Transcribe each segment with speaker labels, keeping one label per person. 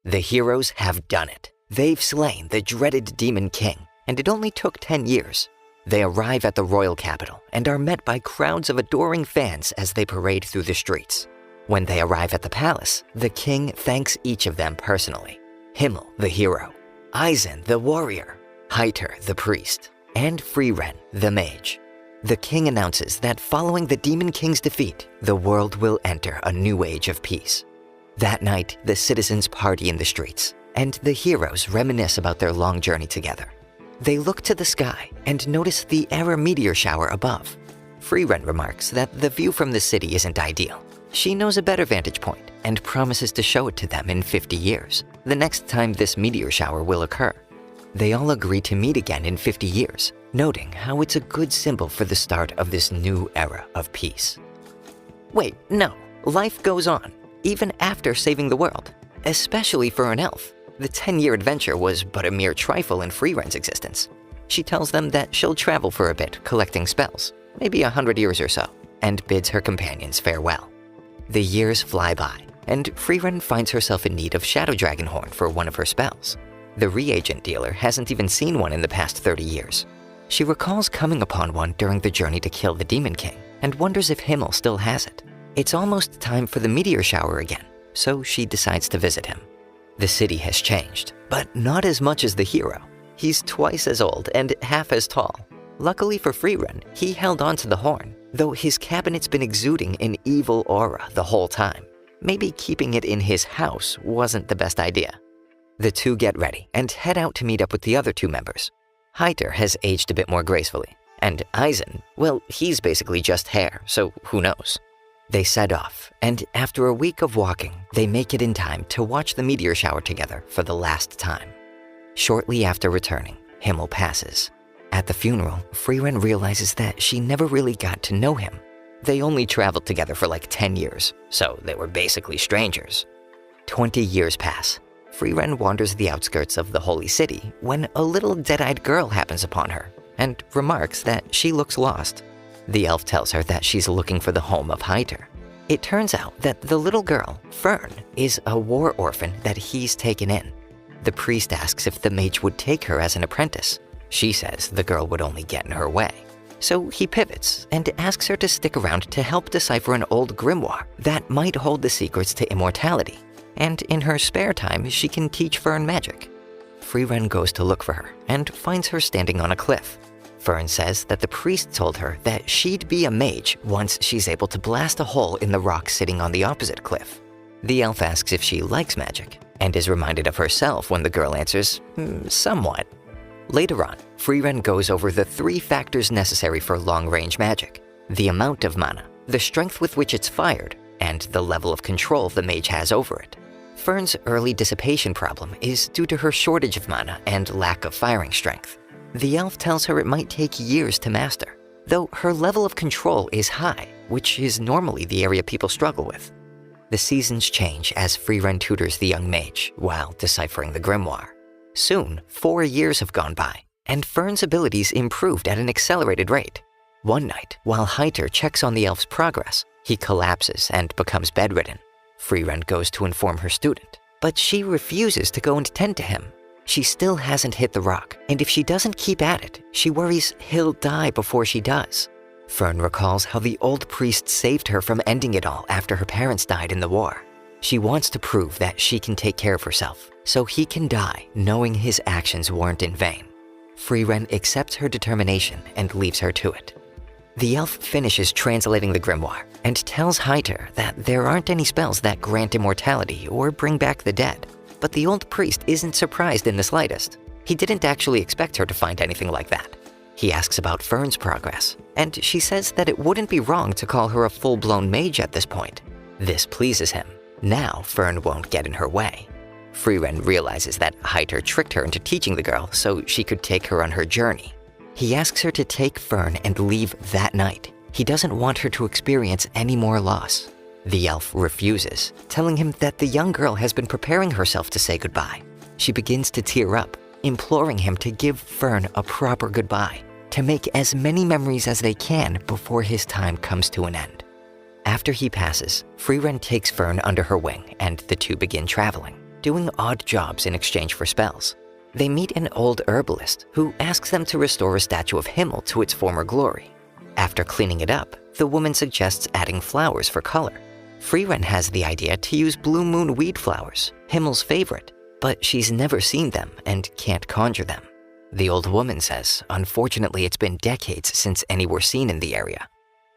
Speaker 1: The heroes have done it. They've slain the dreaded Demon King, and it only took 10 years. They arrive at the royal capital and are met by crowds of adoring fans as they parade through the streets. When they arrive at the palace, the king thanks each of them personally. Himmel, the hero, Eisen, the warrior, Heiter, the priest, and Frieren, the mage. The king announces that following the Demon King's defeat, the world will enter a new age of peace. That night, the citizens party in the streets, and the heroes reminisce about their long journey together. They look to the sky and notice the Era meteor shower above. Frieren remarks that the view from the city isn't ideal. She knows a better vantage point and promises to show it to them in 50 years, the next time this meteor shower will occur. They all agree to meet again in 50 years, noting how it's a good symbol for the start of this new era of peace. Wait, no, life goes on, even after saving the world, especially for an elf. The 10-year adventure was but a mere trifle in Frieren's existence. She tells them that she'll travel for a bit, collecting spells, maybe 100 years or so, and bids her companions farewell. The years fly by, and Frieren finds herself in need of Shadow Dragon Horn for one of her spells. The reagent dealer hasn't even seen one in the past 30 years. She recalls coming upon one during the journey to kill the Demon King, and wonders if Himmel still has it. It's almost time for the meteor shower again, so she decides to visit him. The city has changed, but not as much as the hero. He's twice as old and half as tall. Luckily for Frieren, he held on to the horn, though his cabinet's been exuding an evil aura the whole time. Maybe keeping it in his house wasn't the best idea. The two get ready and head out to meet up with the other two members. Heiter has aged a bit more gracefully, and Eisen, well, he's basically just hair, so who knows. They set off, and after a week of walking, they make it in time to watch the meteor shower together for the last time. Shortly after returning, Himmel passes. At the funeral, Frieren realizes that she never really got to know him. They only traveled together for like 10 years, so they were basically strangers. 20 years pass. Frieren wanders the outskirts of the holy city when a little dead-eyed girl happens upon her and remarks that she looks lost. The elf tells her that she's looking for the home of Heiter. It turns out that the little girl, Fern, is a war orphan that he's taken in. The priest asks if the mage would take her as an apprentice. She says the girl would only get in her way. So he pivots and asks her to stick around to help decipher an old grimoire that might hold the secrets to immortality. And in her spare time, she can teach Fern magic. Frieren goes to look for her and finds her standing on a cliff. Fern says that the priest told her that she'd be a mage once she's able to blast a hole in the rock sitting on the opposite cliff. The elf asks if she likes magic, and is reminded of herself when the girl answers, somewhat. Later on, Frieren goes over the 3 factors necessary for long-range magic: the amount of mana, the strength with which it's fired, and the level of control the mage has over it. Fern's early dissipation problem is due to her shortage of mana and lack of firing strength. The elf tells her it might take years to master, though her level of control is high, which is normally the area people struggle with. The seasons change as Frieren tutors the young mage while deciphering the grimoire. Soon, 4 years have gone by, and Fern's abilities improved at an accelerated rate. One night, while Heiter checks on the elf's progress, he collapses and becomes bedridden. Frieren goes to inform her student, but she refuses to go and tend to him. She still hasn't hit the rock, and if she doesn't keep at it, she worries he'll die before she does. Fern recalls how the old priest saved her from ending it all after her parents died in the war. She wants to prove that she can take care of herself, so he can die knowing his actions weren't in vain. Frieren accepts her determination and leaves her to it. The elf finishes translating the grimoire and tells Heiter that there aren't any spells that grant immortality or bring back the dead. But the old priest isn't surprised in the slightest. He didn't actually expect her to find anything like that. He asks about Fern's progress, and she says that it wouldn't be wrong to call her a full-blown mage at this point. This pleases him. Now Fern won't get in her way. Frieren realizes that Heiter tricked her into teaching the girl so she could take her on her journey. He asks her to take Fern and leave that night. He doesn't want her to experience any more loss. The elf refuses, telling him that the young girl has been preparing herself to say goodbye. She begins to tear up, imploring him to give Fern a proper goodbye, to make as many memories as they can before his time comes to an end. After he passes, Frieren takes Fern under her wing and the two begin traveling. doing odd jobs in exchange for spells. They meet an old herbalist who asks them to restore a statue of Himmel to its former glory. After cleaning it up, the woman suggests adding flowers for color. Frieren has the idea to use blue moon weed flowers, Himmel's favorite, but she's never seen them and can't conjure them. The old woman says, unfortunately, it's been decades since any were seen in the area.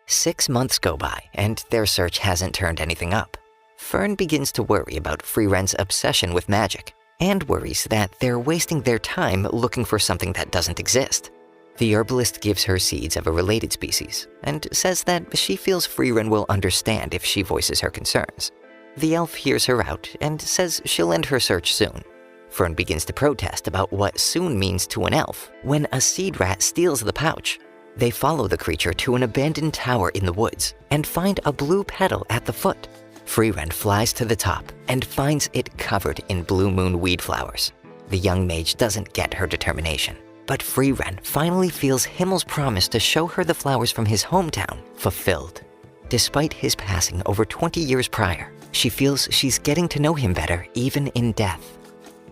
Speaker 1: 6 months go by and their search hasn't turned anything up. Fern begins to worry about Frieren's obsession with magic and worries that they're wasting their time looking for something that doesn't exist. The herbalist gives her seeds of a related species and says that she feels Frieren will understand if she voices her concerns. The elf hears her out and says she'll end her search soon. Fern begins to protest about what soon means to an elf when a seed rat steals the pouch. They follow the creature to an abandoned tower in the woods and find a blue petal at the foot. Frieren flies to the top and finds it covered in blue moon weed flowers. The young mage doesn't get her determination, but Frieren finally feels Himmel's promise to show her the flowers from his hometown fulfilled. Despite his passing over 20 years prior, she feels she's getting to know him better even in death.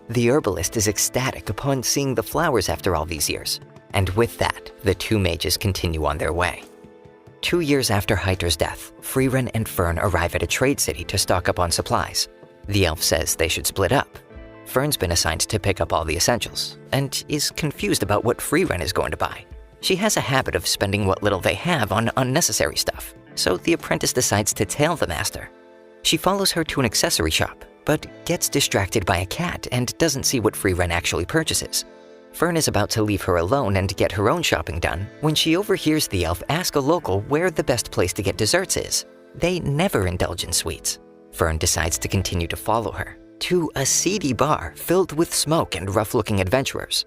Speaker 1: The herbalist is ecstatic upon seeing the flowers after all these years, and with that, the two mages continue on their way. 2 years after Heiter's death, Frieren and Fern arrive at a trade city to stock up on supplies. The elf says they should split up. Fern's been assigned to pick up all the essentials, and is confused about what Frieren is going to buy. She has a habit of spending what little they have on unnecessary stuff, so the apprentice decides to tail the master. She follows her to an accessory shop, but gets distracted by a cat and doesn't see what Frieren actually purchases. Fern is about to leave her alone and get her own shopping done when she overhears the elf ask a local where the best place to get desserts is. They never indulge in sweets. Fern decides to continue to follow her to a seedy bar filled with smoke and rough-looking adventurers.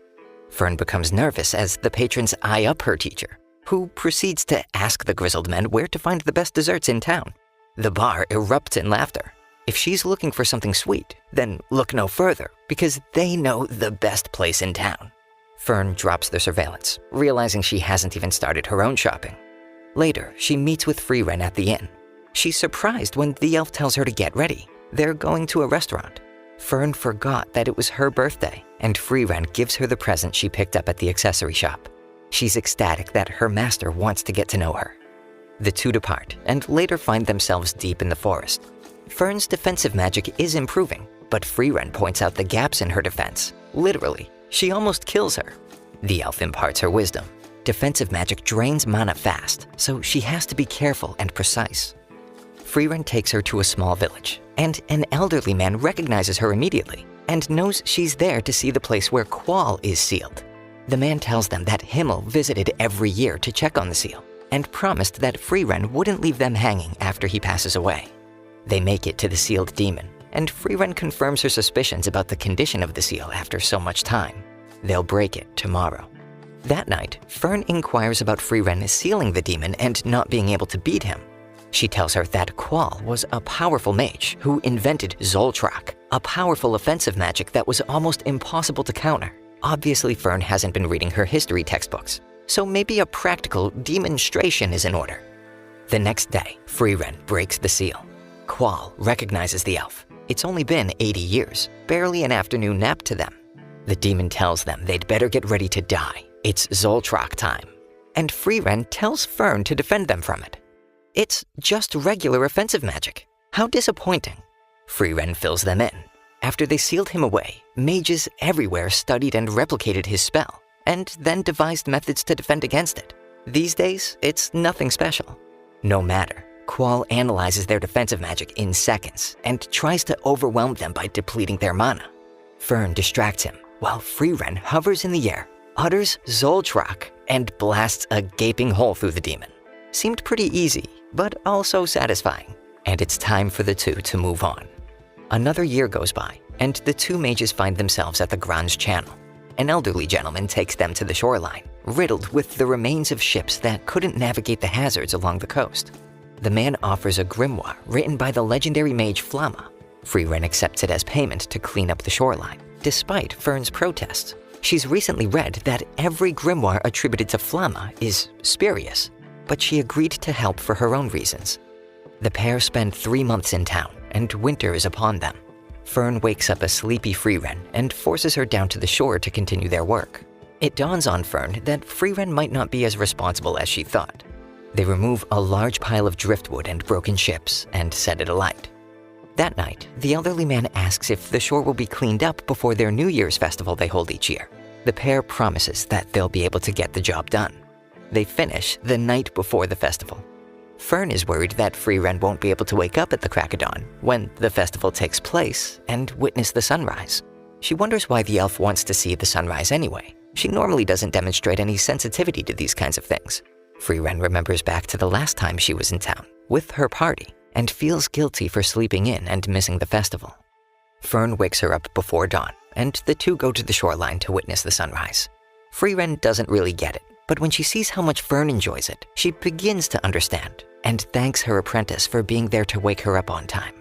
Speaker 1: Fern becomes nervous as the patrons eye up her teacher, who proceeds to ask the grizzled men where to find the best desserts in town. The bar erupts in laughter. If she's looking for something sweet, then look no further, because they know the best place in town. Fern drops the surveillance, realizing she hasn't even started her own shopping. Later, she meets with Frieren at the inn. She's surprised when the elf tells her to get ready. They're going to a restaurant. Fern forgot that it was her birthday, and Frieren gives her the present she picked up at the accessory shop. She's ecstatic that her master wants to get to know her. The two depart, and later find themselves deep in the forest. Fern's defensive magic is improving, but Frieren points out the gaps in her defense. Literally, she almost kills her. The elf imparts her wisdom. Defensive magic drains mana fast, so she has to be careful and precise. Frieren takes her to a small village, and an elderly man recognizes her immediately and knows she's there to see the place where Qual is sealed. The man tells them that Himmel visited every year to check on the seal and promised that Frieren wouldn't leave them hanging after he passes away. They make it to the sealed demon, and Frieren confirms her suspicions about the condition of the seal after so much time. They'll break it tomorrow. That night, Fern inquires about Frieren sealing the demon and not being able to beat him. She tells her that Qual was a powerful mage who invented Zoltrak, a powerful offensive magic that was almost impossible to counter. Obviously, Fern hasn't been reading her history textbooks, so maybe a practical demonstration is in order. The next day, Frieren breaks the seal. Qual recognizes the elf. It's only been 80 years, barely an afternoon nap to them. The demon tells them they'd better get ready to die. It's Zoltrak time. And Frieren tells Fern to defend them from it. It's just regular offensive magic. How disappointing. Frieren fills them in. After they sealed him away, mages everywhere studied and replicated his spell, and then devised methods to defend against it. These days, it's nothing special. No matter, Qual analyzes their defensive magic in seconds and tries to overwhelm them by depleting their mana. Fern distracts him, while Frieren hovers in the air, utters Zoltrak, and blasts a gaping hole through the demon. Seemed pretty easy, but also satisfying, and it's time for the two to move on. Another year goes by, and the two mages find themselves at the Grange Channel. An elderly gentleman takes them to the shoreline, riddled with the remains of ships that couldn't navigate the hazards along the coast. The man offers a grimoire written by the legendary mage Flamma. Frieren accepts it as payment to clean up the shoreline, despite Fern's protests. She's recently read that every grimoire attributed to Flamma is spurious, but she agreed to help for her own reasons. The pair spend 3 months in town, and winter is upon them. Fern wakes up a sleepy Frieren and forces her down to the shore to continue their work. It dawns on Fern that Frieren might not be as responsible as she thought. They remove a large pile of driftwood and broken ships and set it alight. That night, the elderly man asks if the shore will be cleaned up before their New Year's festival they hold each year. The pair promises that they'll be able to get the job done. They finish the night before the festival. Fern is worried that Frieren won't be able to wake up at the crack of dawn when the festival takes place and witness the sunrise. She wonders why the elf wants to see the sunrise anyway. She normally doesn't demonstrate any sensitivity to these kinds of things. Frieren remembers back to the last time she was in town, with her party, and feels guilty for sleeping in and missing the festival. Fern wakes her up before dawn, and the two go to the shoreline to witness the sunrise. Frieren doesn't really get it, but when she sees how much Fern enjoys it, she begins to understand and thanks her apprentice for being there to wake her up on time.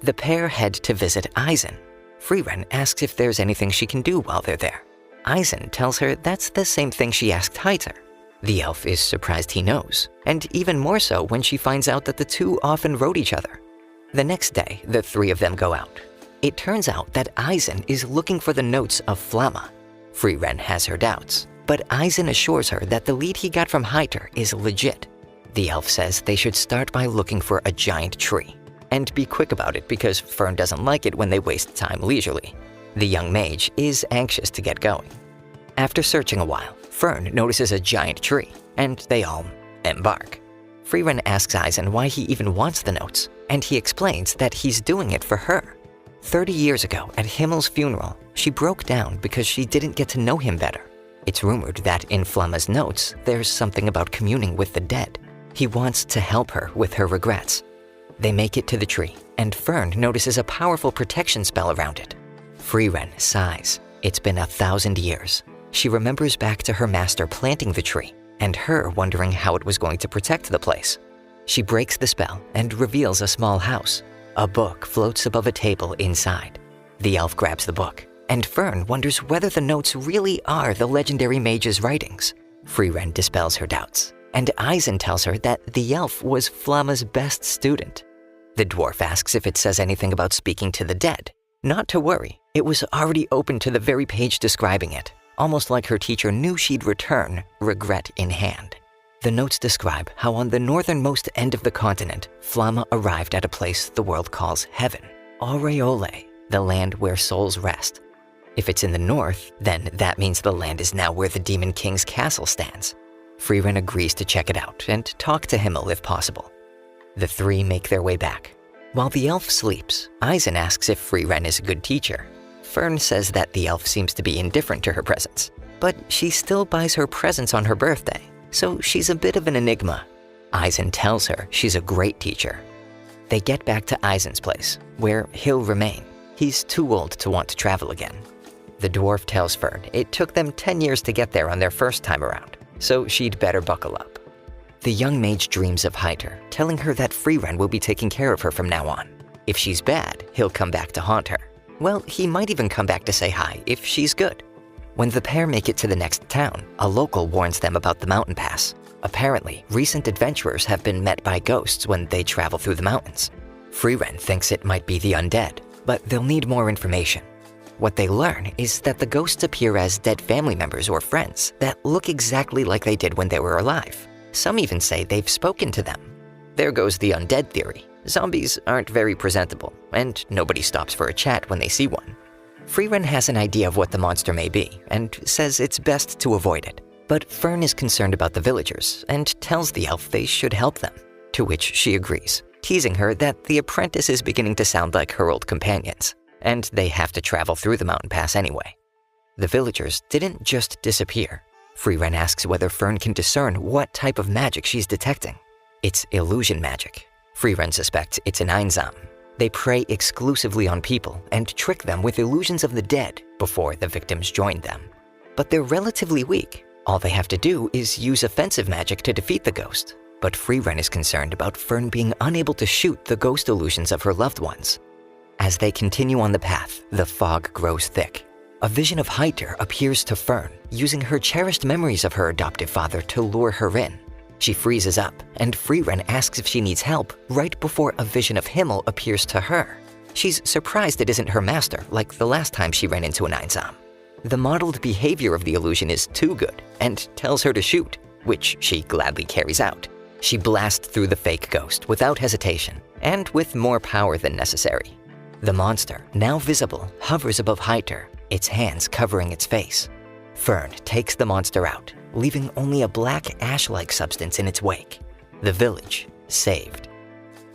Speaker 1: The pair head to visit Eisen. Frieren asks if there's anything she can do while they're there. Eisen tells her that's the same thing she asked Heiter. The elf is surprised he knows, and even more so when she finds out that the two often rode each other. The next day, the three of them go out. It turns out that Eisen is looking for the notes of Flamma. Frieren has her doubts, but Eisen assures her that the lead he got from Heiter is legit. The elf says they should start by looking for a giant tree, and be quick about it because Fern doesn't like it when they waste time leisurely. The young mage is anxious to get going. After searching a while, Fern notices a giant tree, and they all embark. Frieren asks Eisen why he even wants the notes, and he explains that he's doing it for her. 30 years ago, at Himmel's funeral, she broke down because she didn't get to know him better. It's rumored that in Flamma's notes, there's something about communing with the dead. He wants to help her with her regrets. They make it to the tree, and Fern notices a powerful protection spell around it. Frieren sighs. It's been 1,000 years. She remembers back to her master planting the tree, and her wondering how it was going to protect the place. She breaks the spell and reveals a small house. A book floats above a table inside. The elf grabs the book, and Fern wonders whether the notes really are the legendary mage's writings. Frieren dispels her doubts, and Eisen tells her that the elf was Flamma's best student. The dwarf asks if it says anything about speaking to the dead. Not to worry, it was already open to the very page describing it, almost like her teacher knew she'd return, regret in hand. The notes describe how on the northernmost end of the continent, Flamma arrived at a place the world calls heaven, Aureole, the land where souls rest. If it's in the north, then that means the land is now where the Demon King's castle stands. Frieren agrees to check it out and talk to Himmel if possible. The three make their way back. While the elf sleeps, Eisen asks if Frieren is a good teacher. Fern says that the elf seems to be indifferent to her presence, but she still buys her presents on her birthday, so she's a bit of an enigma. Eisen tells her she's a great teacher. They get back to Eisen's place, where he'll remain. He's too old to want to travel again. The dwarf tells Fern it took them 10 years to get there on their first time around, so she'd better buckle up. The young mage dreams of Heiter, telling her that Frieren will be taking care of her from now on. If she's bad, he'll come back to haunt her. Well, he might even come back to say hi if she's good. When the pair make it to the next town, a local warns them about the mountain pass. Apparently, recent adventurers have been met by ghosts when they travel through the mountains. Frieren thinks it might be the undead, but they'll need more information. What they learn is that the ghosts appear as dead family members or friends that look exactly like they did when they were alive. Some even say they've spoken to them. There goes the undead theory. Zombies aren't very presentable, and nobody stops for a chat when they see one. Frieren has an idea of what the monster may be, and says it's best to avoid it. But Fern is concerned about the villagers, and tells the elf they should help them, to which she agrees, teasing her that the apprentice is beginning to sound like her old companions, and they have to travel through the mountain pass anyway. The villagers didn't just disappear. Frieren asks whether Fern can discern what type of magic she's detecting. It's illusion magic. Frieren suspects it's an einsam. They prey exclusively on people and trick them with illusions of the dead before the victims join them. But they're relatively weak. All they have to do is use offensive magic to defeat the ghost. But Frieren is concerned about Fern being unable to shoot the ghost illusions of her loved ones. As they continue on the path, the fog grows thick. A vision of Heiter appears to Fern, using her cherished memories of her adoptive father to lure her in. She freezes up, and Frieren asks if she needs help right before a vision of Himmel appears to her. She's surprised it isn't her master, like the last time she ran into an Einsam. The modeled behavior of the illusion is too good and tells her to shoot, which she gladly carries out. She blasts through the fake ghost without hesitation and with more power than necessary. The monster, now visible, hovers above Hyter, its hands covering its face. Fern takes the monster out, leaving only a black ash-like substance in its wake. The village saved.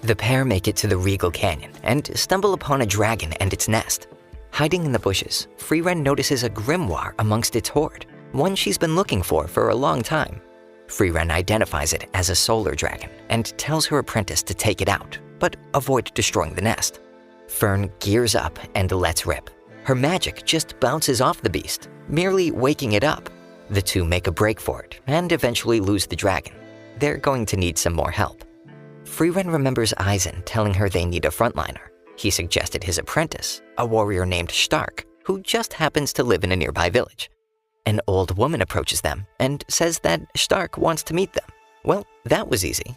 Speaker 1: The pair make it to the Regal Canyon and stumble upon a dragon and its nest. Hiding in the bushes, Frieren notices a grimoire amongst its hoard, one she's been looking for a long time. Frieren identifies it as a solar dragon and tells her apprentice to take it out, but avoid destroying the nest. Fern gears up and lets rip. Her magic just bounces off the beast, merely waking it up. The two make a break for it and eventually lose the dragon. They're going to need some more help. Frieren remembers Eisen telling her they need a frontliner. He suggested his apprentice, a warrior named Stark, who just happens to live in a nearby village. An old woman approaches them and says that Stark wants to meet them. Well, that was easy.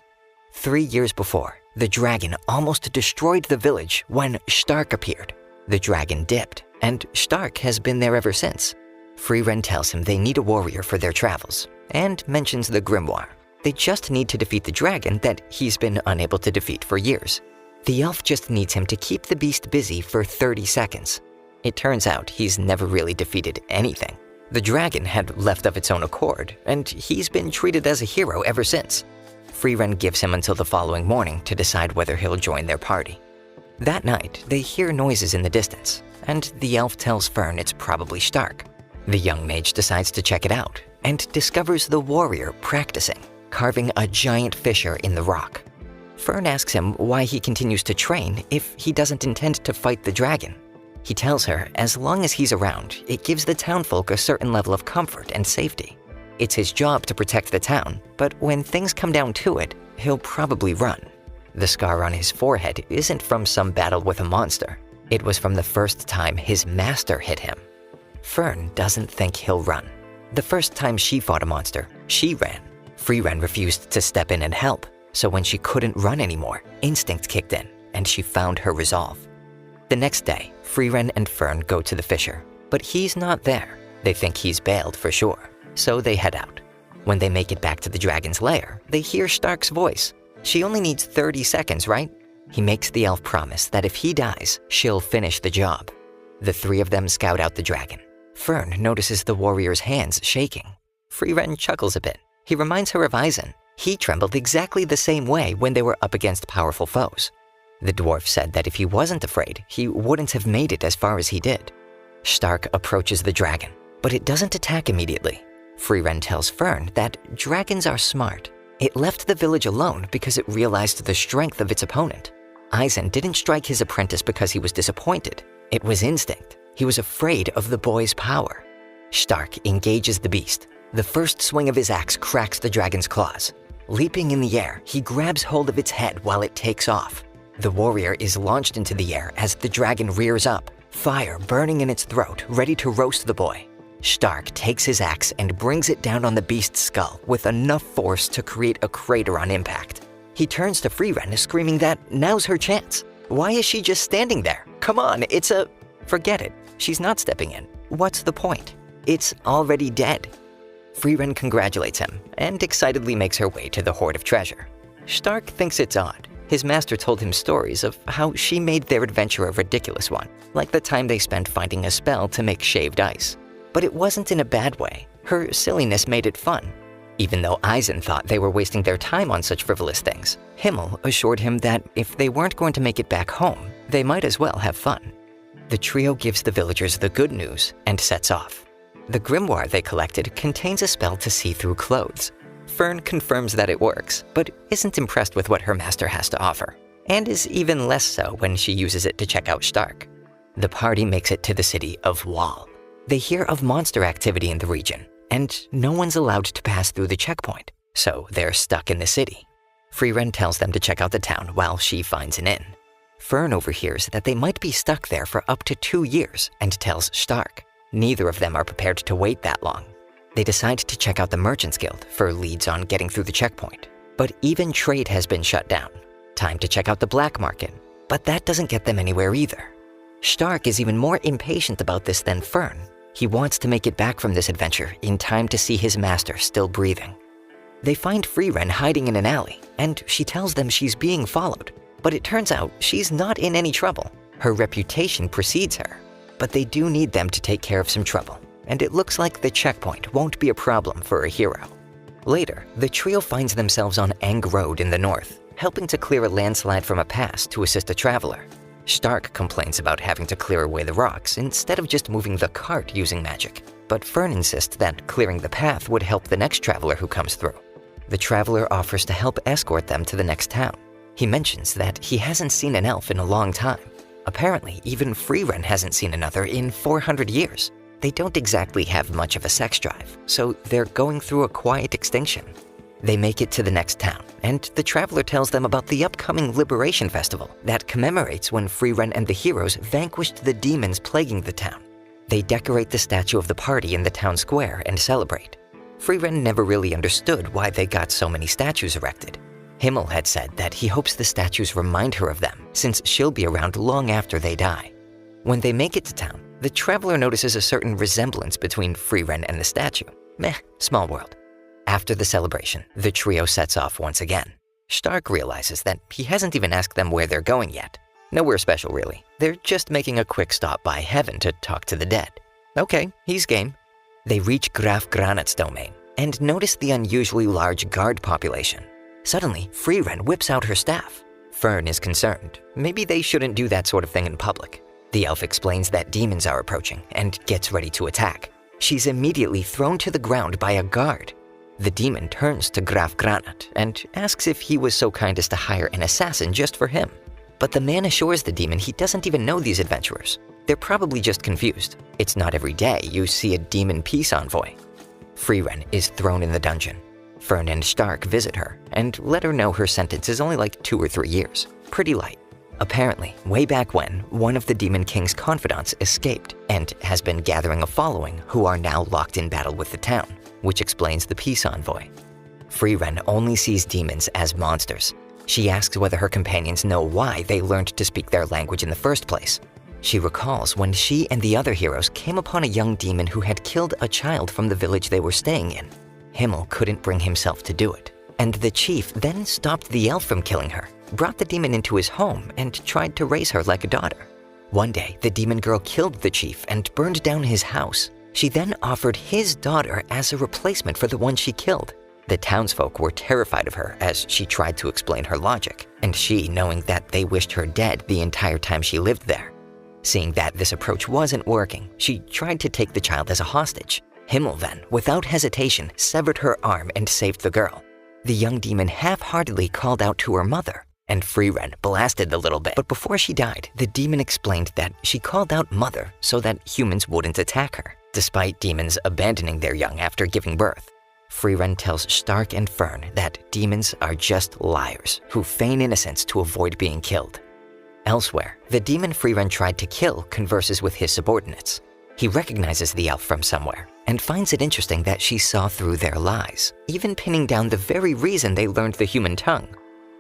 Speaker 1: 3 years before, the dragon almost destroyed the village when Stark appeared. The dragon dipped, and Stark has been there ever since. Frieren tells him they need a warrior for their travels, and mentions the grimoire. They just need to defeat the dragon that he's been unable to defeat for years. The elf just needs him to keep the beast busy for 30 seconds. It turns out he's never really defeated anything. The dragon had left of its own accord, and he's been treated as a hero ever since. Frieren gives him until the following morning to decide whether he'll join their party. That night, they hear noises in the distance, and the elf tells Fern it's probably Stark. The young mage decides to check it out, and discovers the warrior practicing, carving a giant fissure in the rock. Fern asks him why he continues to train if he doesn't intend to fight the dragon. He tells her as long as he's around, it gives the townfolk a certain level of comfort and safety. It's his job to protect the town, but when things come down to it, he'll probably run. The scar on his forehead isn't from some battle with a monster. It was from the first time his master hit him. Fern doesn't think he'll run. The first time she fought a monster, she ran. Frieren refused to step in and help, so when she couldn't run anymore, instinct kicked in, and she found her resolve. The next day, Frieren and Fern go to the fissure, but he's not there. They think he's bailed for sure, so they head out. When they make it back to the dragon's lair, they hear Stark's voice. She only needs 30 seconds, right? He makes the elf promise that if he dies, she'll finish the job. The three of them scout out the dragon. Fern notices the warrior's hands shaking. Frieren chuckles a bit. He reminds her of Eisen. He trembled exactly the same way when they were up against powerful foes. The dwarf said that if he wasn't afraid, he wouldn't have made it as far as he did. Stark approaches the dragon, but it doesn't attack immediately. Frieren tells Fern that dragons are smart. It left the village alone because it realized the strength of its opponent. Eisen didn't strike his apprentice because he was disappointed. It was instinct. He was afraid of the boy's power. Stark engages the beast. The first swing of his axe cracks the dragon's claws. Leaping in the air, he grabs hold of its head while it takes off. The warrior is launched into the air as the dragon rears up, fire burning in its throat, ready to roast the boy. Stark takes his axe and brings it down on the beast's skull with enough force to create a crater on impact. He turns to Frieren, screaming that now's her chance. Why is she just standing there? Come on, it's a... Forget it. She's not stepping in. What's the point? It's already dead. Frieren congratulates him and excitedly makes her way to the hoard of treasure. Stark thinks it's odd. His master told him stories of how she made their adventure a ridiculous one, like the time they spent finding a spell to make shaved ice. But it wasn't in a bad way. Her silliness made it fun. Even though Eisen thought they were wasting their time on such frivolous things, Himmel assured him that if they weren't going to make it back home, they might as well have fun. The trio gives the villagers the good news and sets off. The grimoire they collected contains a spell to see through clothes. Fern confirms that it works, but isn't impressed with what her master has to offer, and is even less so when she uses it to check out Stark. The party makes it to the city of Wall. They hear of monster activity in the region, and no one's allowed to pass through the checkpoint, so they're stuck in the city. Frieren tells them to check out the town while she finds an inn. Fern overhears that they might be stuck there for up to 2 years and tells Stark. Neither of them are prepared to wait that long. They decide to check out the Merchants Guild for leads on getting through the checkpoint, but even trade has been shut down. Time to check out the black market. But that doesn't get them anywhere either. Stark is even more impatient about this than Fern. He wants to make it back from this adventure in time to see his master still breathing. They find Frieren hiding in an alley, and she tells them she's being followed. But it turns out she's not in any trouble. Her reputation precedes her. But they do need them to take care of some trouble, and it looks like the checkpoint won't be a problem for a hero. Later, the trio finds themselves on Eng Road in the north, helping to clear a landslide from a pass to assist a traveler. Stark complains about having to clear away the rocks instead of just moving the cart using magic, but Fern insists that clearing the path would help the next traveler who comes through. The traveler offers to help escort them to the next town. He mentions that he hasn't seen an elf in a long time. Apparently, even Frieren hasn't seen another in 400 years. They don't exactly have much of a sex drive, so they're going through a quiet extinction. They make it to the next town, and the traveler tells them about the upcoming Liberation Festival that commemorates when Frieren and the heroes vanquished the demons plaguing the town. They decorate the statue of the party in the town square and celebrate. Frieren never really understood why they got so many statues erected. Himmel had said that he hopes the statues remind her of them, since she'll be around long after they die. When they make it to town, the traveler notices a certain resemblance between Frieren and the statue. Meh, small world. After the celebration, the trio sets off once again. Stark realizes that he hasn't even asked them where they're going yet. Nowhere special, really. They're just making a quick stop by heaven to talk to the dead. Okay, he's game. They reach Graf Granit's domain and notice the unusually large guard population. Suddenly, Frieren whips out her staff. Fern is concerned. Maybe they shouldn't do that sort of thing in public. The elf explains that demons are approaching and gets ready to attack. She's immediately thrown to the ground by a guard. The demon turns to Graf Granit and asks if he was so kind as to hire an assassin just for him. But the man assures the demon he doesn't even know these adventurers. They're probably just confused. It's not every day you see a demon peace envoy. Frieren is thrown in the dungeon. Fern and Stark visit her and let her know her sentence is only like 2 or 3 years. Pretty light. Apparently, way back when, one of the Demon King's confidants escaped and has been gathering a following who are now locked in battle with the town, which explains the peace envoy. Frieren only sees demons as monsters. She asks whether her companions know why they learned to speak their language in the first place. She recalls when she and the other heroes came upon a young demon who had killed a child from the village they were staying in. Himmel couldn't bring himself to do it, and the chief then stopped the elf from killing her, brought the demon into his home, and tried to raise her like a daughter. One day, the demon girl killed the chief and burned down his house. She then offered his daughter as a replacement for the one she killed. The townsfolk were terrified of her as she tried to explain her logic, and she, knowing that they wished her dead the entire time she lived there. Seeing that this approach wasn't working, she tried to take the child as a hostage. Himmel then, without hesitation, severed her arm and saved the girl. The young demon half-heartedly called out to her mother, and Frieren blasted the little bit. But before she died, the demon explained that she called out mother so that humans wouldn't attack her, despite demons abandoning their young after giving birth. Frieren tells Stark and Fern that demons are just liars who feign innocence to avoid being killed. Elsewhere, the demon Frieren tried to kill converses with his subordinates. He recognizes the elf from somewhere and finds it interesting that she saw through their lies, even pinning down the very reason they learned the human tongue.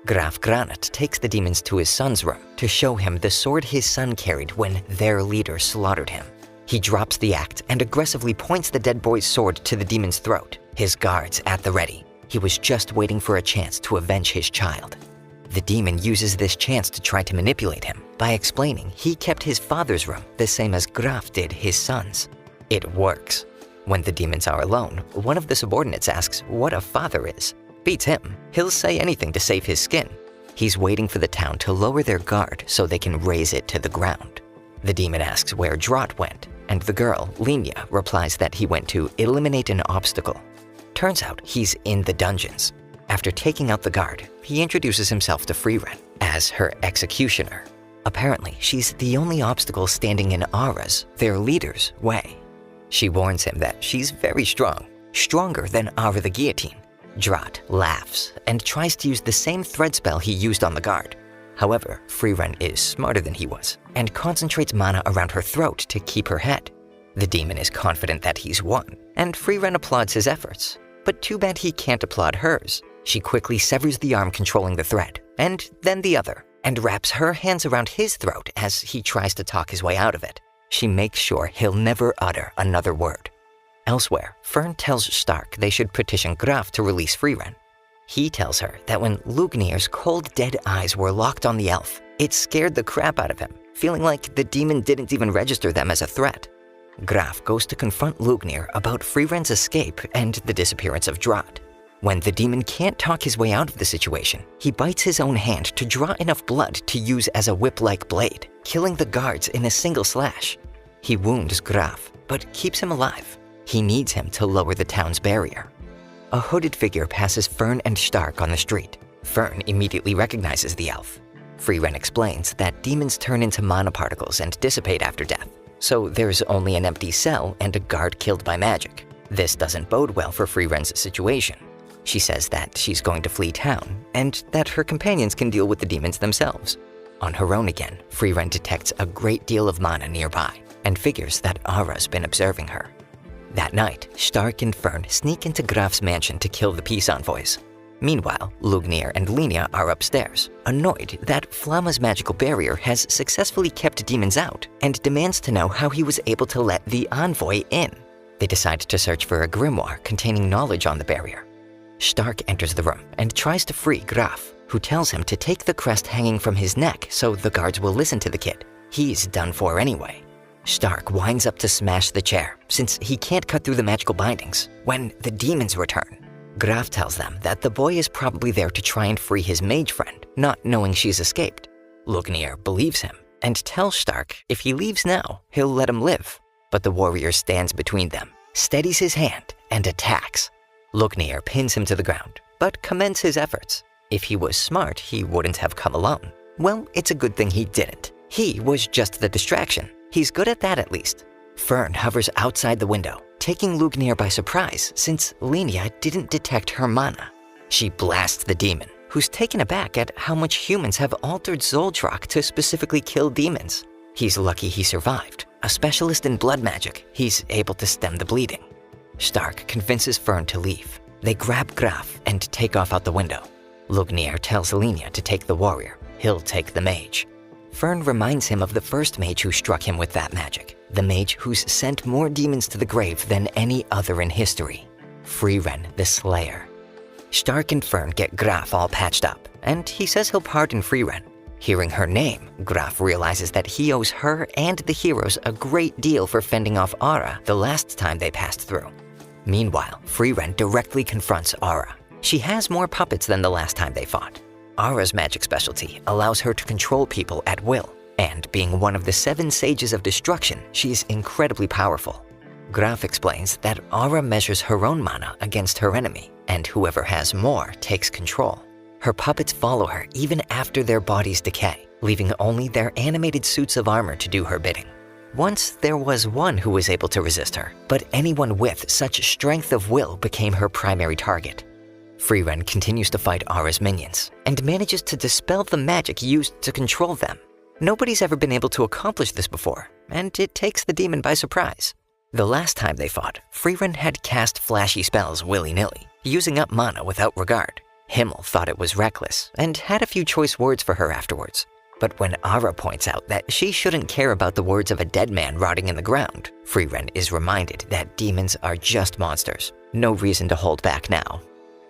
Speaker 1: Graf Granit takes the demons to his son's room to show him the sword his son carried when their leader slaughtered him. He drops the axe and aggressively points the dead boy's sword to the demon's throat, his guards at the ready. He was just waiting for a chance to avenge his child. The demon uses this chance to try to manipulate him by explaining he kept his father's room the same as Graf did his son's. It works. When the demons are alone, one of the subordinates asks what a father is. Beats him. He'll say anything to save his skin. He's waiting for the town to lower their guard so they can raze it to the ground. The demon asks where Drott went, and the girl, Lenya, replies that he went to eliminate an obstacle. Turns out he's in the dungeons. After taking out the guard, he introduces himself to Frieren as her executioner. Apparently, she's the only obstacle standing in Ara's, their leader's, way. She warns him that she's very strong, stronger than Ara the Guillotine. Drott laughs and tries to use the same thread spell he used on the guard. However, Frieren is smarter than he was and concentrates mana around her throat to keep her head. The demon is confident that he's won, and Frieren applauds his efforts. But too bad he can't applaud hers. She quickly severs the arm controlling the thread, and then the other. and wraps her hands around his throat as he tries to talk his way out of it. She makes sure he'll never utter another word. Elsewhere, Fern tells Stark they should petition Graf to release Frieren. He tells her that when Lugnir's cold, dead eyes were locked on the elf, it scared the crap out of him, feeling like the demon didn't even register them as a threat. Graf goes to confront Lugnir about Frieren's escape and the disappearance of Drott. When the demon can't talk his way out of the situation, he bites his own hand to draw enough blood to use as a whip-like blade, killing the guards in a single slash. He wounds Graf, but keeps him alive. He needs him to lower the town's barrier. A hooded figure passes Fern and Stark on the street. Fern immediately recognizes the elf. Frieren explains that demons turn into mana particles and dissipate after death, so there's only an empty cell and a guard killed by magic. This doesn't bode well for Frieren's situation. She says that she's going to flee town, and that her companions can deal with the demons themselves. On her own again, Frieren detects a great deal of mana nearby, and figures that Ara's been observing her. That night, Stark and Fern sneak into Graf's mansion to kill the peace envoys. Meanwhile, Lugnir and Lenia are upstairs, annoyed that Flamma's magical barrier has successfully kept demons out, and demands to know how he was able to let the envoy in. They decide to search for a grimoire containing knowledge on the barrier. Stark enters the room and tries to free Graf, who tells him to take the crest hanging from his neck so the guards will listen to the kid. He's done for anyway. Stark winds up to smash the chair, since he can't cut through the magical bindings, when the demons return. Graf tells them that the boy is probably there to try and free his mage friend, not knowing she's escaped. Lugnir believes him, and tells Stark if he leaves now, he'll let him live. But the warrior stands between them, steadies his hand, and attacks. Lugnir pins him to the ground, but commends his efforts. If he was smart, he wouldn't have come alone. Well, it's a good thing he didn't. He was just the distraction. He's good at that at least. Fern hovers outside the window, taking Lugnir by surprise since Lenia didn't detect her mana. She blasts the demon, who's taken aback at how much humans have altered Zoltrak to specifically kill demons. He's lucky he survived. A specialist in blood magic, he's able to stem the bleeding. Stark convinces Fern to leave. They grab Graf and take off out the window. Lugnir tells Lenia to take the warrior. He'll take the mage. Fern reminds him of the first mage who struck him with that magic, the mage who's sent more demons to the grave than any other in history, Frieren the Slayer. Stark and Fern get Graf all patched up, and he says he'll pardon Frieren. Hearing her name, Graf realizes that he owes her and the heroes a great deal for fending off Ara the last time they passed through. Meanwhile, Frieren directly confronts Ara. She has more puppets than the last time they fought. Ara's magic specialty allows her to control people at will, and being one of the 7 sages of destruction, she's incredibly powerful. Graf explains that Ara measures her own mana against her enemy, and whoever has more takes control. Her puppets follow her even after their bodies decay, leaving only their animated suits of armor to do her bidding. Once there was one who was able to resist her, but anyone with such strength of will became her primary target. Frieren continues to fight Ara's minions, and manages to dispel the magic used to control them. Nobody's ever been able to accomplish this before, and it takes the demon by surprise. The last time they fought, Frieren had cast flashy spells willy-nilly, using up mana without regard. Himmel thought it was reckless, and had a few choice words for her afterwards. But when Ara points out that she shouldn't care about the words of a dead man rotting in the ground, Frieren is reminded that demons are just monsters. No reason to hold back now.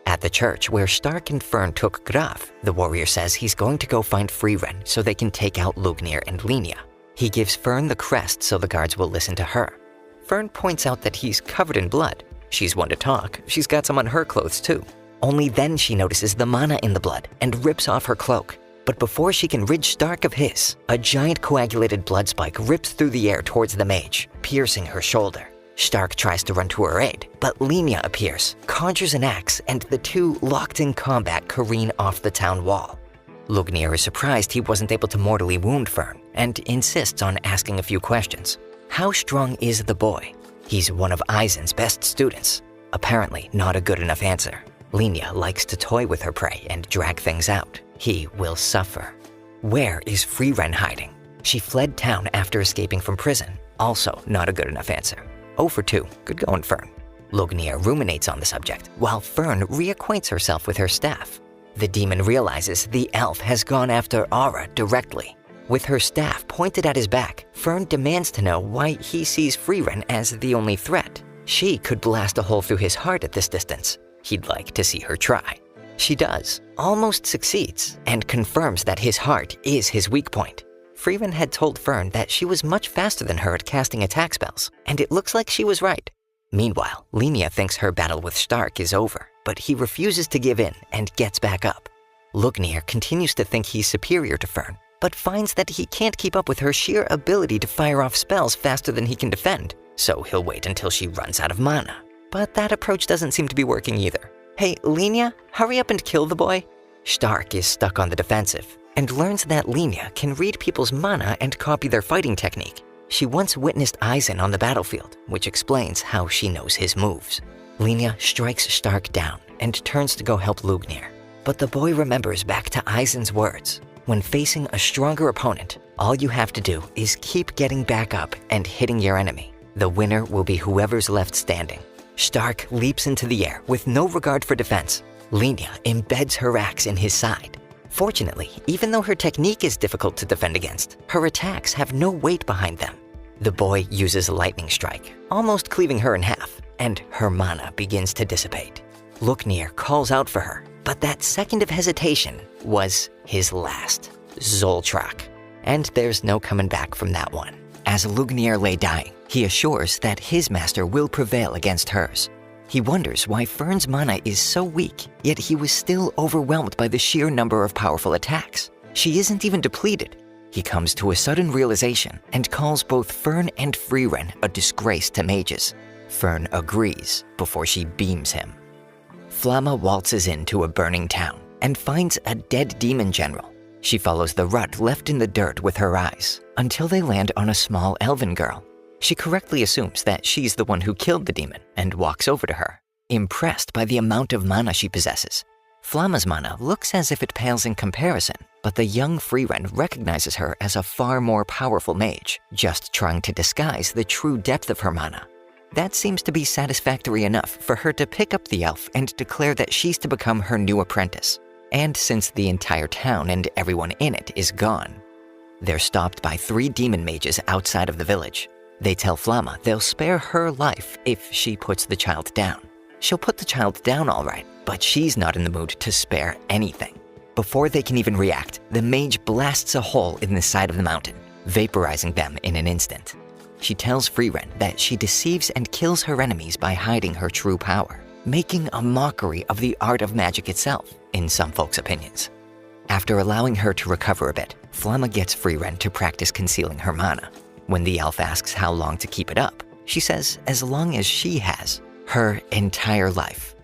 Speaker 1: At the church where Stark and Fern took Graf, the warrior says he's going to go find Frieren so they can take out Lugnir and Lenia. He gives Fern the crest so the guards will listen to her. Fern points out that he's covered in blood. She's one to talk. She's got some on her clothes too. Only then she notices the mana in the blood and rips off her cloak. But before she can rid Stark of his, a giant coagulated blood spike rips through the air towards the mage, piercing her shoulder. Stark tries to run to her aid, but Lenia appears, conjures an axe, and the two, locked in combat, careen off the town wall. Lugnir is surprised he wasn't able to mortally wound Fern, and insists on asking a few questions. How strong is the boy? He's one of Eisen's best students. Apparently not a good enough answer. Lenia likes to toy with her prey and drag things out. He will suffer. Where is Frieren hiding? She fled town after escaping from prison. Also not a good enough answer. 0 for 2. Good going, Fern. Lugnir ruminates on the subject, while Fern reacquaints herself with her staff. The demon realizes the elf has gone after Aura directly. With her staff pointed at his back, Fern demands to know why he sees Frieren as the only threat. She could blast a hole through his heart at this distance. He'd like to see her try. She does, almost succeeds, and confirms that his heart is his weak point. Frieren had told Fern that she was much faster than her at casting attack spells, and it looks like she was right. Meanwhile, Lenia thinks her battle with Stark is over, but he refuses to give in and gets back up. Lugnir continues to think he's superior to Fern, but finds that he can't keep up with her sheer ability to fire off spells faster than he can defend, so he'll wait until she runs out of mana. But that approach doesn't seem to be working either. Hey, Lenia, hurry up and kill the boy. Stark is stuck on the defensive and learns that Lenia can read people's mana and copy their fighting technique. She once witnessed Eisen on the battlefield, which explains how she knows his moves. Lenia strikes Stark down and turns to go help Lugnir. But the boy remembers back to Eisen's words. When facing a stronger opponent, all you have to do is keep getting back up and hitting your enemy. The winner will be whoever's left standing. Stark leaps into the air with no regard for defense. Lenia embeds her axe in his side. Fortunately, even though her technique is difficult to defend against, her attacks have no weight behind them. The boy uses a lightning strike, almost cleaving her in half, and her mana begins to dissipate. Lugnir calls out for her, but that second of hesitation was his last. Zoltrak. And there's no coming back from that one. As Lugnir lay dying, he assures that his master will prevail against hers. He wonders why Fern's mana is so weak, yet he was still overwhelmed by the sheer number of powerful attacks. She isn't even depleted. He comes to a sudden realization and calls both Fern and Frieren a disgrace to mages. Fern agrees before she beams him. Flamma waltzes into a burning town and finds a dead demon general. She follows the rut left in the dirt with her eyes until they land on a small elven girl. She correctly assumes that she's the one who killed the demon and walks over to her, impressed by the amount of mana she possesses. Flamma's mana looks as if it pales in comparison, but the young Frieren recognizes her as a far more powerful mage, just trying to disguise the true depth of her mana. That seems to be satisfactory enough for her to pick up the elf and declare that she's to become her new apprentice. And since the entire town and everyone in it is gone, they're stopped by 3 demon mages outside of the village. They tell Flamma they'll spare her life if she puts the child down. She'll put the child down all right, but she's not in the mood to spare anything. Before they can even react, the mage blasts a hole in the side of the mountain, vaporizing them in an instant. She tells Frieren that she deceives and kills her enemies by hiding her true power, making a mockery of the art of magic itself, in some folks' opinions. After allowing her to recover a bit, Flamma gets Frieren to practice concealing her mana. When the elf asks how long to keep it up, she says as long as she has, her entire life.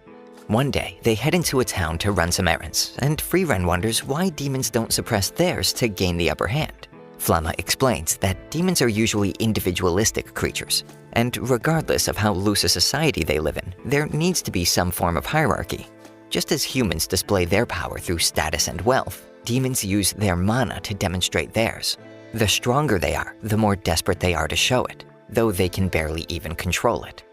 Speaker 1: One day, they head into a town to run some errands, and Frieren wonders why demons don't suppress theirs to gain the upper hand. Flamma explains that demons are usually individualistic creatures, and regardless of how loose a society they live in, there needs to be some form of hierarchy. Just as humans display their power through status and wealth, demons use their mana to demonstrate theirs. The stronger they are, the more desperate they are to show it, though they can barely even control it.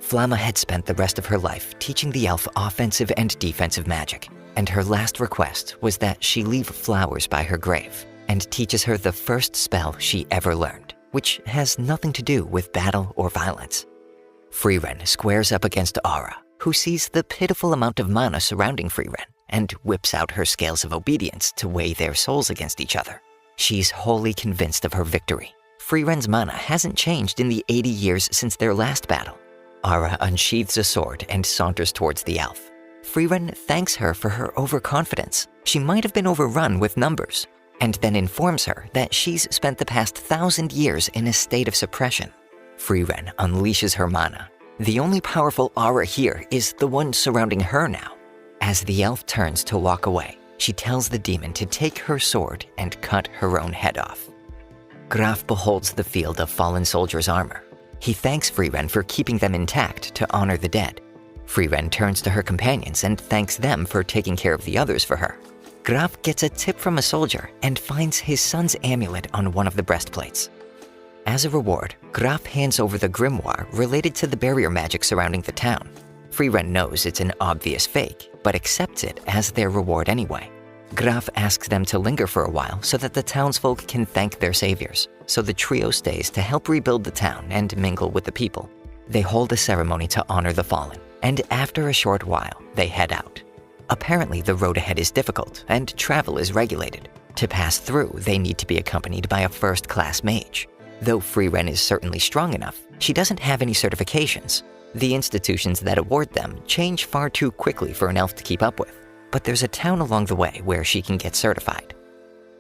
Speaker 1: Flamma had spent the rest of her life teaching the elf offensive and defensive magic, and her last request was that she leave flowers by her grave and teaches her the first spell she ever learned, which has nothing to do with battle or violence. Frieren squares up against Aura, who sees the pitiful amount of mana surrounding Frieren and whips out her scales of obedience to weigh their souls against each other. She's wholly convinced of her victory. Frieren's mana hasn't changed in the 80 years since their last battle. Aura unsheathes a sword and saunters towards the elf. Frieren thanks her for her overconfidence. She might have been overrun with numbers, and then informs her that she's spent the past 1,000 years in a state of suppression. Frieren unleashes her mana. The only powerful aura here is the one surrounding her now. As the elf turns to walk away, she tells the demon to take her sword and cut her own head off. Graf beholds the field of fallen soldiers' armor. He thanks Frieren for keeping them intact to honor the dead. Frieren turns to her companions and thanks them for taking care of the others for her. Graf gets a tip from a soldier and finds his son's amulet on one of the breastplates. As a reward, Graf hands over the grimoire related to the barrier magic surrounding the town. Frieren knows it's an obvious fake, but accepts it as their reward anyway. Graf asks them to linger for a while so that the townsfolk can thank their saviors, so the trio stays to help rebuild the town and mingle with the people. They hold a ceremony to honor the fallen, and after a short while, they head out. Apparently, the road ahead is difficult, and travel is regulated. To pass through, they need to be accompanied by a first-class mage. Though Frieren is certainly strong enough, she doesn't have any certifications. The institutions that award them change far too quickly for an elf to keep up with, but there's a town along the way where she can get certified.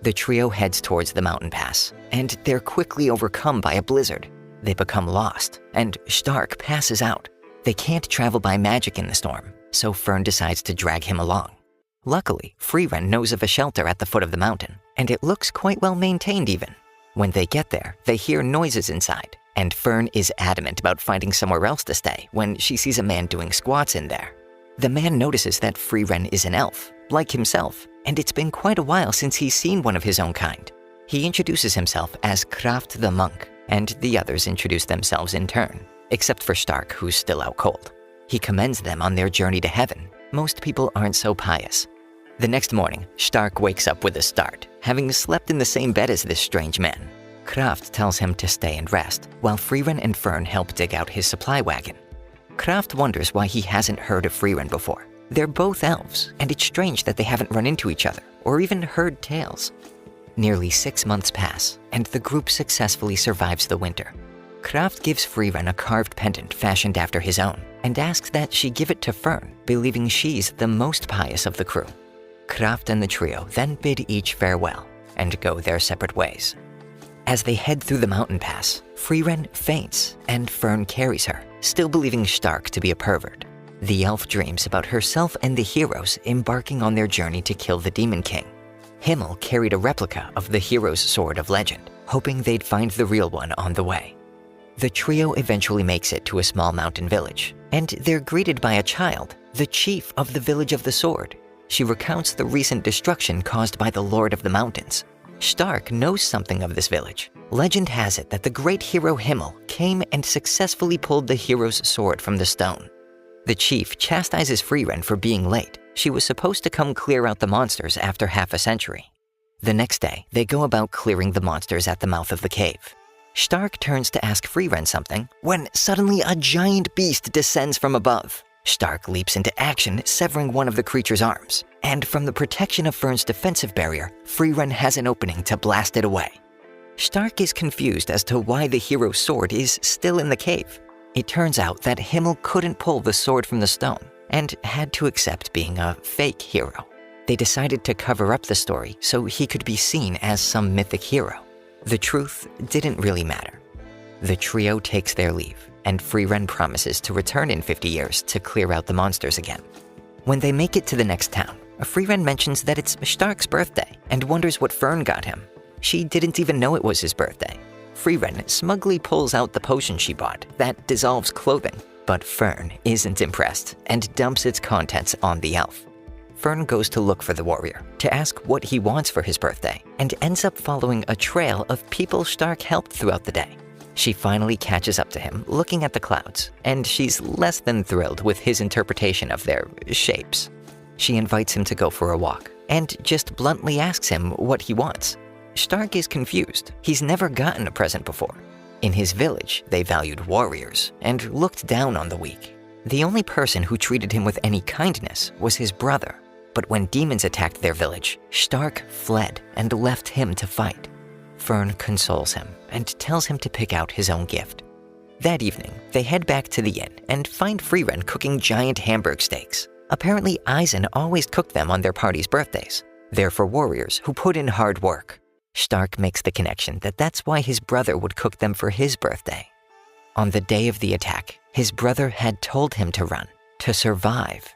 Speaker 1: The trio heads towards the mountain pass, and they're quickly overcome by a blizzard. They become lost, and Stark passes out. They can't travel by magic in the storm, so Fern decides to drag him along. Luckily, Frieren knows of a shelter at the foot of the mountain, and it looks quite well maintained even. When they get there, they hear noises inside, and Fern is adamant about finding somewhere else to stay when she sees a man doing squats in there. The man notices that Frieren is an elf, like himself, and it's been quite a while since he's seen one of his own kind. He introduces himself as Kraft the monk, and the others introduce themselves in turn, except for Stark, who's still out cold. He commends them on their journey to heaven. Most people aren't so pious. The next morning, Stark wakes up with a start, having slept in the same bed as this strange man. Kraft tells him to stay and rest, while Frieren and Fern help dig out his supply wagon. Kraft wonders why he hasn't heard of Frieren before. They're both elves, and it's strange that they haven't run into each other, or even heard tales. Nearly 6 months pass, and the group successfully survives the winter. Kraft gives Frieren a carved pendant fashioned after his own, and asks that she give it to Fern, believing she's the most pious of the crew. Kraft and the trio then bid each farewell, and go their separate ways. As they head through the mountain pass, Frieren faints, and Fern carries her, still believing Stark to be a pervert. The elf dreams about herself and the heroes embarking on their journey to kill the Demon King. Himmel carried a replica of the hero's sword of legend, hoping they'd find the real one on the way. The trio eventually makes it to a small mountain village, and they're greeted by a child, the chief of the Village of the Sword. She recounts the recent destruction caused by the Lord of the Mountains. Stark knows something of this village. Legend has it that the great hero Himmel came and successfully pulled the hero's sword from the stone. The chief chastises Frieren for being late. She was supposed to come clear out the monsters after half a century. The next day, they go about clearing the monsters at the mouth of the cave. Stark turns to ask Frieren something when suddenly a giant beast descends from above. Stark leaps into action, severing one of the creature's arms, and from the protection of Fern's defensive barrier, Frieren has an opening to blast it away. Stark is confused as to why the hero's sword is still in the cave. It turns out that Himmel couldn't pull the sword from the stone, and had to accept being a fake hero. They decided to cover up the story so he could be seen as some mythic hero. The truth didn't really matter. The trio takes their leave, and Frieren promises to return in 50 years to clear out the monsters again. When they make it to the next town, Frieren mentions that it's Stark's birthday and wonders what Fern got him. She didn't even know it was his birthday. Frieren smugly pulls out the potion she bought that dissolves clothing, but Fern isn't impressed and dumps its contents on the elf. Fern goes to look for the warrior to ask what he wants for his birthday and ends up following a trail of people Stark helped throughout the day. She finally catches up to him looking at the clouds, and she's less than thrilled with his interpretation of their shapes. She invites him to go for a walk and just bluntly asks him what he wants. Stark is confused. He's never gotten a present before. In his village, they valued warriors and looked down on the weak. The only person who treated him with any kindness was his brother. But when demons attacked their village, Stark fled and left him to fight. Fern consoles him and tells him to pick out his own gift. That evening, they head back to the inn and find Frieren cooking giant Hamburg steaks. Apparently, Eisen always cooked them on their party's birthdays. They're for warriors who put in hard work. Stark makes the connection that that's why his brother would cook them for his birthday. On the day of the attack, his brother had told him to run, to survive,